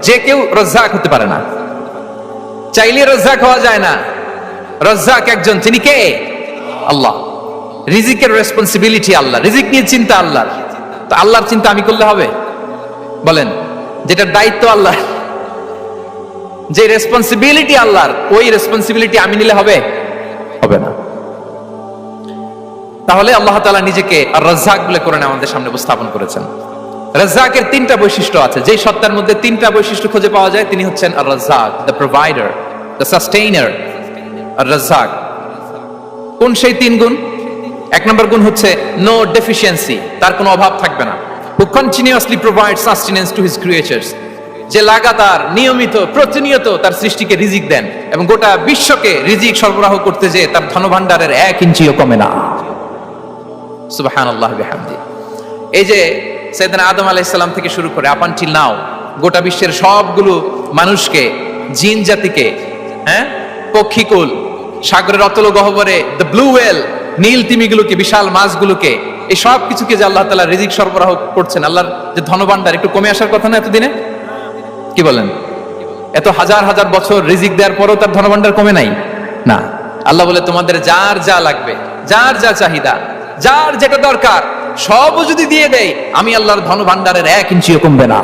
যে কেউ রাজ্জাক হতে পারে না, চাইলে রাজ্জাক হওয়া যায় না। রাজ্জাক একজন, তিনি কে? আল্লাহ। রিজিকের রেসপন্সিবিলিটি আল্লাহ, রিজিক নিয়ে চিন্তা আল্লাহর। তো আল্লাহর চিন্তা আমি করলে হবে? বলেন, যেটা দায়িত্ব আল্লাহ, যে রেসপন্সিবিলিটি আল্লাহর, ওই রেসপন্সিবিলিটি আমি নিলে হবে? হবে না। তাহলে আল্লাহ তাআলা নিজেকে আর রাজ্জাক বলে কোরআনে আমাদের সামনে উপস্থাপন করেছেন। রাজ্জাকের তিনটা বৈশিষ্ট্য আছে, যেই সত্তার মধ্যে তিনটা বৈশিষ্ট্য খুঁজে পাওয়া যায় তিনি হচ্ছেন আর রাজ্জাক, দ্য প্রোভাইডার, দ্য সাস্টেইনার। আর রাজ্জাক কোন সেই তিন গুণ? এক নম্বর গুণ হচ্ছে নো ডেফিসিয়েন্সি, তার কোনো অভাব থাকবে না। হু continuously provide sustenance to his creatures, যে লাগাতার নিয়মিত প্রতিনিয়ত তার সৃষ্টিকে রিজিক দেন এবং গোটা বিশ্বকে রিজিক সরবরাহ করতে যে তার ধনভাণ্ডারের 1 ইঞ্চিও কমে না। সুবহানাল্লাহ বিহামদি। এই যে সাইয়েদনা আদম আলাইহিস সালাম থেকে শুরু করে আপ আনটিল নাও গোটা বিশ্বের সবগুলো মানুষকে, জিন জাতিকে, পক্ষীকুল, সাগরের অতল গহ্বরে দ্য ব্লু ওয়েল, নীল তিমিগুলোকে, বিশাল মাছগুলোকে, এই সব কিছুকে যে আল্লাহ তাআলা রিজিক সরবরাহ করছেন, আল্লাহর যে ধনভাণ্ডার একটু কমে আসার কথা না এতদিনে? কি বলেন? এত হাজার হাজার বছর রিজিক দেওয়ার পরও তার ধনভাণ্ডার কমে নাই না। আল্লাহ বলে তোমাদের যার যা লাগবে, যার যা চাহিদা, যার যেটা দরকার সবও যদি দিয়ে দেয়, আমি আল্লাহর ধনভাণ্ডারের 1 ইঞ্চিও কমবে না।